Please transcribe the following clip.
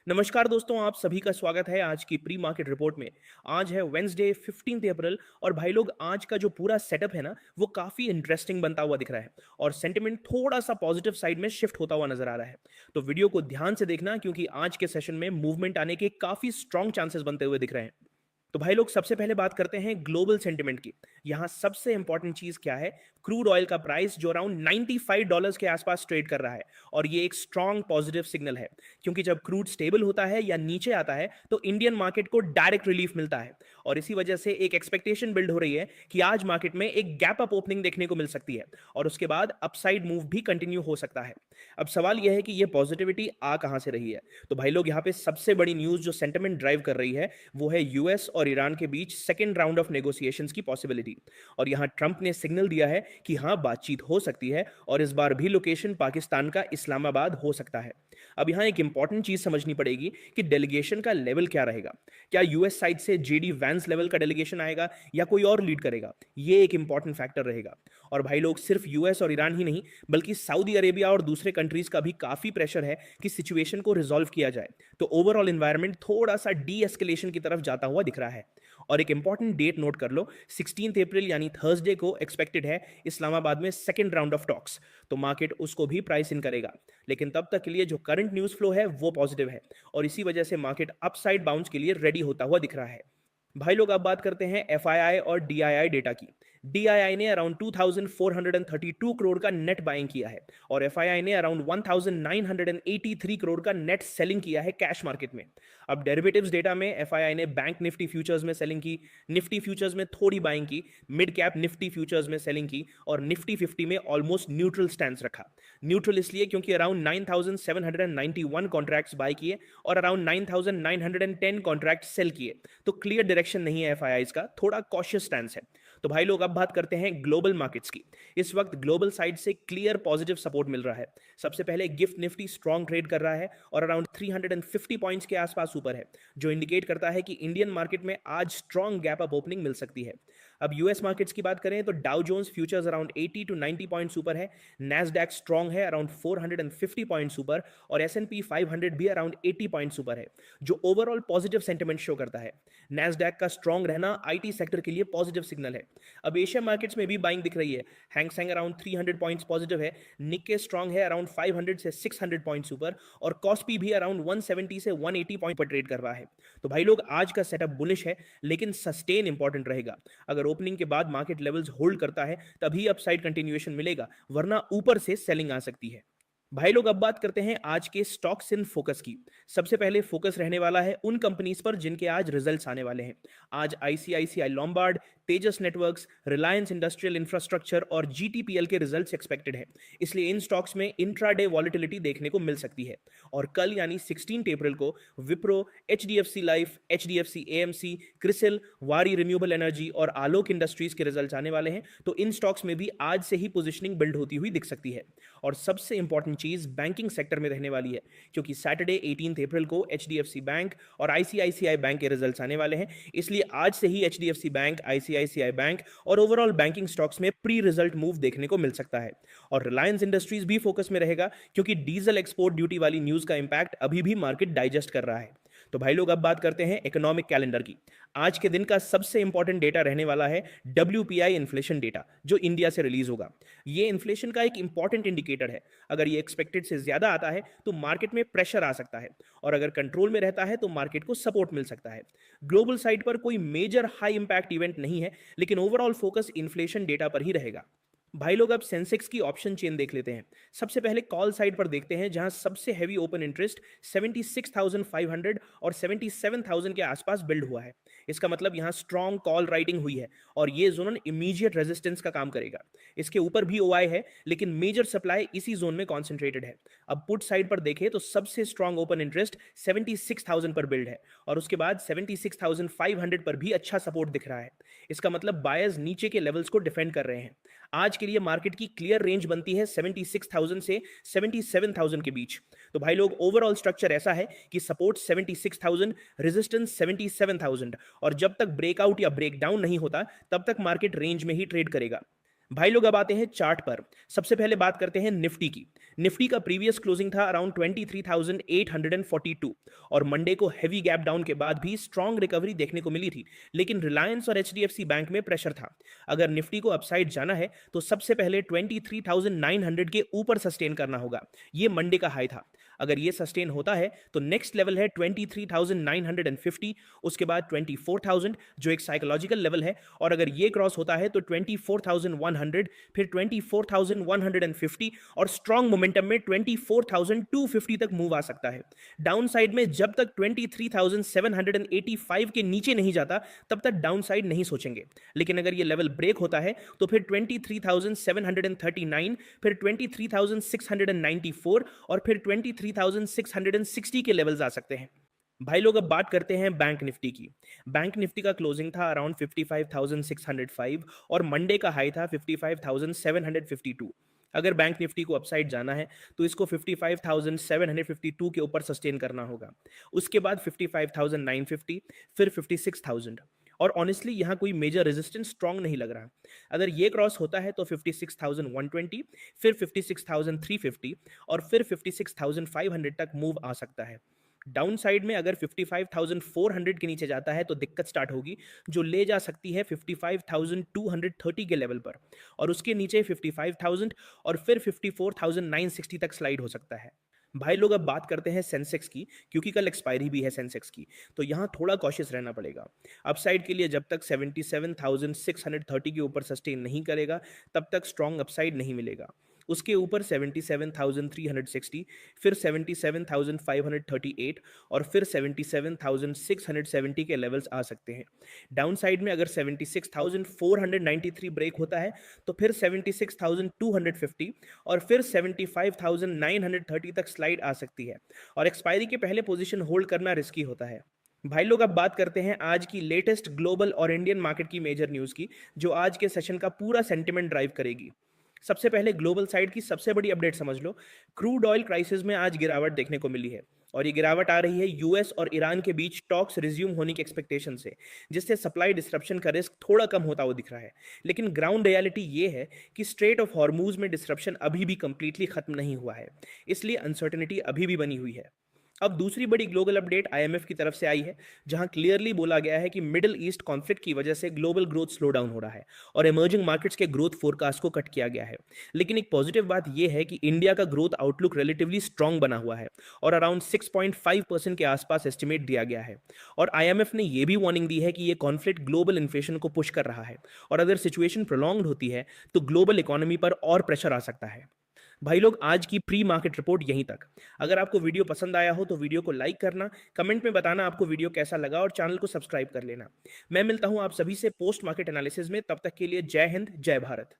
नमस्कार दोस्तों, आप सभी का स्वागत है आज की प्री मार्केट रिपोर्ट में। आज है वेडनेसडे 15 अप्रैल और भाई लोग आज का जो पूरा सेटअप है ना, वो काफ़ी इंटरेस्टिंग बनता हुआ दिख रहा है और सेंटिमेंट थोड़ा-सा पॉजिटिव साइड में शिफ्ट होता हुआ नज़र आ रहा है। तो वीडियो को ध्यान से देखना क्योंकि आज के सेशन में मूवमेंट आने के काफ़ी स्ट्रॉन्ग चांसेस बनते हुए दिख रहे हैं। तो भाई लोग सबसे पहले बात करते हैं ग्लोबल सेंटिमेंट की। यहाँ सबसे इंपॉर्टेंट चीज क्या है? क्रूड ऑयल का प्राइस जो अराउंड $95 के आसपास ट्रेड कर रहा है और ये एक स्ट्रॉन्ग पॉजिटिव सिग्नल है क्योंकि जब क्रूड स्टेबल होता है या नीचे आता है तो इंडियन मार्केट को डायरेक्ट रिलीफ मिलता है और इसी वजह से एक एक्सपेक्टेशन बिल्ड हो रही है कि आज मार्केट में एक गैप अप ओपनिंग देखने को मिल सकती है और उसके बाद अपसाइड मूव भी कंटिन्यू हो सकता है। अब सवाल यह है कि ये पॉजिटिविटी आ कहां से रही है? तो भाई लोग यहाँ पे सबसे बड़ी न्यूज जो सेंटिमेंट ड्राइव कर रही है वो है यूएस और ईरान के बीच सेकेंड राउंड ऑफ नेगोशिएशंस की पॉसिबिलिटी। और यहां ट्रंप ने सिग्नल दिया है कि हां बातचीत हो सकती है और इस बार भी लोकेशन पाकिस्तान का इस्लामाबाद हो सकता है। अब यहां एक इंपॉर्टेंट चीज समझनी पड़ेगी कि डेलीगेशन का लेवल क्या रहेगा। क्या यूएस साइड से जेडी वैंस लेवल का डेलीगेशन आएगा या कोई और लीड करेगा? ये एक इंपॉर्टेंट फैक्टर रहेगा। और भाई लोग सिर्फ यूएस और ईरान ही नहीं बल्कि सऊदी अरेबिया और दूसरे कंट्रीज का भी काफी प्रेशर है कि सिचुएशन को रिजॉल्व किया जाए। तो ओवरऑल एनवायरनमेंट थोड़ा सा डी एस्केलेशन की तरफ जाता हुआ दिख रहा है। और एक इंपॉर्टेंट डेट नोट कर लो, 16 अप्रैल यानी थर्सडे को एक्सपेक्टेड है इस्लामाबाद में सेकेंड राउंड ऑफ टॉक्स। तो मार्केट उसको भी प्राइस इन करेगा। लेकिन तब तक के लिए जो करंट न्यूज फ्लो है वो पॉजिटिव है और इसी वजह से मार्केट अपसाइड बाउंस के लिए रेडी होता हुआ दिख रहा है। भाई लोग अब बात करते हैं एफआईआई और डीआईआई डेटा की। डीआईआई ने अराउंड 2432 करोड़ का नेट बाइंग किया है और एफआईआई ने अराउंड 1983 करोड़ का नेट सेलिंग किया है कैश मार्केट में। अब डेरिवेटिव्स डेटा में एफआईआई ने बैंक निफ्टी फ्यूचर्स में सेलिंग की, निफ्टी फ्यूचर्स में थोड़ी बाइंग की, मिड कैप निफ्टी फ्यूचर्स में सेलिंग की और निफ्टी 50 में ऑलमोस्ट न्यूट्रल स्टैंड रखा। न्यूट्रल इसलिए क्योंकि अराउंड 9791 कॉन्ट्रैक्ट्स बाय किए और अराउंड 9910 कॉन्ट्रैक्ट सेल किए। तो क्लियर डायरेक्शन नहीं है एफआईआईज का, थोड़ा कॉशियस स्टैंड है। तो भाई लोग अब बात करते हैं ग्लोबल मार्केट्स की। इस वक्त ग्लोबल साइड से क्लियर पॉजिटिव सपोर्ट मिल रहा है। सबसे पहले गिफ्ट निफ्टी स्ट्रॉन्ग ट्रेड कर रहा है और अराउंड 350 पॉइंट्स के आसपास ऊपर है, जो इंडिकेट करता है कि इंडियन मार्केट में आज स्ट्रॉन्ग गैप अप ओपनिंग मिल सकती है। अब यूएस मार्केट्स की बात करें तो Dow Jones futures around 80 to 90 points ऊपर है, नैस्डैक स्ट्रॉन्ग है अराउंड 450 पॉइंट्स ऊपर और एसएनपी 500 भी अराउंड 80 पॉइंट्स ऊपर है, जो ओवरऑल पॉजिटिव सेंटिमेंट शो करता है। नैस्डैक का स्ट्रॉन्ग रहना आईटी सेक्टर के लिए पॉजिटिव सिग्नल है। अब एशिया मार्केट्स में भी बाइंग दिख रही है। Hang Seng around 300 points positive है, निक्के स्ट्रॉन्ग है अराउंड 500 से 600 पॉइंट्स ऊपर और कॉस्पी भी अराउंड 170 से 180 पॉइंट पर ट्रेड कर रहा है। तो भाई लोग आज का सेटअप बुलिश है लेकिन सस्टेन इंपॉर्टेंट रहेगा। अगर ओपनिंग के बाद मार्केट लेवल्स होल्ड करता है तभी अपसाइड कंटिन्यूएशन मिलेगा, वरना ऊपर से सेलिंग आ सकती है। भाई लोग अब बात करते हैं आज के स्टॉक्स इन फोकस की। सबसे पहले फोकस रहने वाला है उन कंपनीज पर जिनके आज रिजल्ट्स आने वाले हैं। आज आईसीआईसीआई लॉम्बार्ड, तेजस नेटवर्क्स, रिलायंस इंडस्ट्रियल इंफ्रास्ट्रक्चर और जीटीपीएल के रिजल्ट्स एक्सपेक्टेड है, इसलिए इन स्टॉक्स में इंट्राडे वॉलिटिलिटी देखने को मिल सकती है। और कल यानी 16 अप्रैल को Wipro, HDFC life, HDFC AMC, CRISIL, वारी रिन्यूएबल एनर्जी और आलोक इंडस्ट्रीज के रिजल्ट्स आने वाले हैं, तो इन स्टॉक्स में भी आज से ही पोजिशनिंग बिल्ड होती हुई दिख सकती है। और सबसे इंपॉर्टेंट चीज बैंकिंग सेक्टर में रहने वाली है, क्योंकि सैटरडे 18 अप्रैल को एचडीएफसी बैंक और आईसीआईसीआई बैंक के रिजल्ट्स आने वाले हैं, इसलिए आज से ही एचडीएफसी बैंक, आईसीआईसीआई बैंक और ओवरऑल बैंकिंग स्टॉक्स में प्री रिजल्ट मूव देखने को मिल सकता है। और रिलायंस इंडस्ट्रीज भी फोकस में रहेगा क्योंकि डीजल एक्सपोर्ट ड्यूटी वाली न्यूज का इंपैक्ट अभी भी मार्केट डाइजेस्ट कर रहा है। तो भाई लोग अब बात करते हैं इकोनॉमिक कैलेंडर की। आज के दिन का सबसे इंपॉर्टेंट डेटा रहने वाला है डब्ल्यूपीआई इन्फ्लेशन डेटा, जो इंडिया से रिलीज होगा। ये इन्फ्लेशन का एक इंपॉर्टेंट इंडिकेटर है। अगर ये एक्सपेक्टेड से ज्यादा आता है तो मार्केट में प्रेशर आ सकता है और अगर कंट्रोल में रहता है तो मार्केट को सपोर्ट मिल सकता है। ग्लोबल साइड पर कोई मेजर हाई इंपैक्ट इवेंट नहीं है, लेकिन ओवरऑल फोकस इन्फ्लेशन डेटा पर ही रहेगा। भाई लोग अब सेंसेक्स की ऑप्शन चेन देख लेते हैं। सबसे पहले कॉल साइड पर देखते हैं, जहां सबसे हैवी ओपन इंटरेस्ट 76,500 और 77,000 के आसपास बिल्ड हुआ है। इसका मतलब यहां स्ट्रॉन्ग कॉल राइटिंग हुई है और ये जोन इमीडिएट रेजिस्टेंस का काम करेगा। इसके ऊपर भी ओआई है लेकिन मेजर सप्लाई इसी जोन में कॉन्सेंट्रेटेड है। अब पुट साइड पर देखें तो सबसे स्ट्रॉन्ग ओपन इंटरेस्ट 76,000 पर बिल्ड है और उसके बाद 76,500 पर भी अच्छा सपोर्ट दिख रहा है। इसका मतलब बायर्स नीचे के लेवल्स को डिफेंड कर रहे हैं। आज के लिए मार्केट की क्लियर रेंज बनती है 76,000 से 77,000 के बीच। तो भाई लोग ओवरऑल स्ट्रक्चर ऐसा है कि सपोर्ट 76,000, रेजिस्टेंस 77,000 और जब तक ब्रेकआउट या ब्रेकडाउन नहीं होता तब तक मार्केट रेंज में ही ट्रेड करेगा। भाई लोग अब आते हैं चार्ट पर। सबसे पहले बात करते हैं निफ्टी की। निफ्टी का प्रीवियस क्लोजिंग था अराउंड 23,842 और मंडे को हेवी गैप डाउन के बाद भी स्ट्रांग रिकवरी देखने को मिली थी, लेकिन रिलायंस और एचडीएफसी बैंक में प्रेशर था। अगर निफ्टी को अपसाइड जाना है तो सबसे पहले 23,900 के ऊपर सस्टेन करना होगा। ये मंडे का हाई था। अगर ये सस्टेन होता है तो नेक्स्ट लेवल है 23,950, उसके बाद 24,000 जो एक साइकोलॉजिकल लेवल है, और अगर ये क्रॉस होता है तो 24,100, फिर 24,150 और स्ट्रॉन्ग मोमेंटम में 24,250 तक मूव आ सकता है। डाउन साइड में जब तक 23,785 के नीचे नहीं जाता तब तक डाउन साइड नहीं सोचेंगे, लेकिन अगर ये लेवल ब्रेक होता है तो फिर 23,739, फिर 23,694 और फिर 23,660 के लेवल्स आ सकते हैं। भाई लोग अब बात करते हैं बैंक निफ्टी की। बैंक निफ्टी का क्लोजिंग था अराउंड 55,605 और मंडे का हाई था 55,752। अगर बैंक निफ्टी को अपसाइड जाना है तो इसको 55,752 के ऊपर सस्टेन करना होगा। उसके बाद 55,950, फिर 56,000। और ऑनेस्टली यहाँ कोई मेजर रेजिस्टेंस स्ट्रांग नहीं लग रहा। अगर ये क्रॉस होता है तो 56,120, फिर 56,350 और फिर 56,500 तक मूव आ सकता है। डाउन साइड में अगर 55,400 के नीचे जाता है तो दिक्कत स्टार्ट होगी, जो ले जा सकती है 55,230 के लेवल पर, और उसके नीचे 55,000 और फिर 54,960 तक स्लाइड हो सकता है। भाई लोग अब बात करते हैं सेंसेक्स की, क्योंकि कल एक्सपायरी भी है सेंसेक्स की, तो यहाँ थोड़ा कॉशियस रहना पड़ेगा। अपसाइड के लिए जब तक 77,630 के ऊपर सस्टेन नहीं करेगा तब तक स्ट्रॉन्ग अपसाइड नहीं मिलेगा। उसके ऊपर 77,360, फिर 77,538 और फिर 77,670 के लेवल्स आ सकते हैं। डाउन साइड में अगर 76,493 ब्रेक होता है तो फिर 76,250 और फिर 75,930 तक स्लाइड आ सकती है, और एक्सपायरी के पहले पोजीशन होल्ड करना रिस्की होता है। भाई लोग अब बात करते हैं आज की लेटेस्ट ग्लोबल और इंडियन मार्केट की मेजर न्यूज़ की, जो आज के सेशन का पूरा सेंटिमेंट ड्राइव करेगी। सबसे पहले ग्लोबल साइड की सबसे बड़ी अपडेट समझ लो। क्रूड ऑयल प्राइसेस में आज गिरावट देखने को मिली है, और ये गिरावट आ रही है यूएस और ईरान के बीच टॉक्स रिज्यूम होने की एक्सपेक्टेशन से, जिससे सप्लाई डिस्रप्शन का रिस्क थोड़ा कम होता हुआ दिख रहा है। लेकिन ग्राउंड रियलिटी ये है कि स्ट्रेट ऑफ हॉर्मूज में डिस्रप्शन अभी भी कंप्लीटली खत्म नहीं हुआ है, इसलिए अनसर्टेनिटी अभी भी बनी हुई है। अब दूसरी बड़ी ग्लोबल अपडेट आईएमएफ की तरफ से आई है, जहां क्लियरली बोला गया है कि मिडिल ईस्ट कॉन्फ्लिक्ट की वजह से ग्लोबल ग्रोथ स्लो डाउन हो रहा है और इमर्जिंग मार्केट्स के ग्रोथ फोरकास्ट को कट किया गया है। लेकिन एक पॉजिटिव बात यह है कि इंडिया का ग्रोथ आउटलुक रिलेटिवली स्ट्रांग बना हुआ है और अराउंड 6.5% के आसपास एस्टिमेट दिया गया है। और आईएमएफ ने यह भी वार्निंग दी है कि यह कॉन्फ्लिक्ट ग्लोबल इन्फ्लेशन को पुश कर रहा है, और अगर सिचुएशन प्रोलॉन्ग्ड होती है तो ग्लोबल इकोनॉमी पर और प्रेशर आ सकता है। भाई लोग आज की प्री मार्केट रिपोर्ट यहीं तक। अगर आपको वीडियो पसंद आया हो तो वीडियो को लाइक करना, कमेंट में बताना आपको वीडियो कैसा लगा, और चैनल को सब्सक्राइब कर लेना। मैं मिलता हूं आप सभी से पोस्ट मार्केट एनालिसिस में, तब तक के लिए जय हिंद, जय भारत।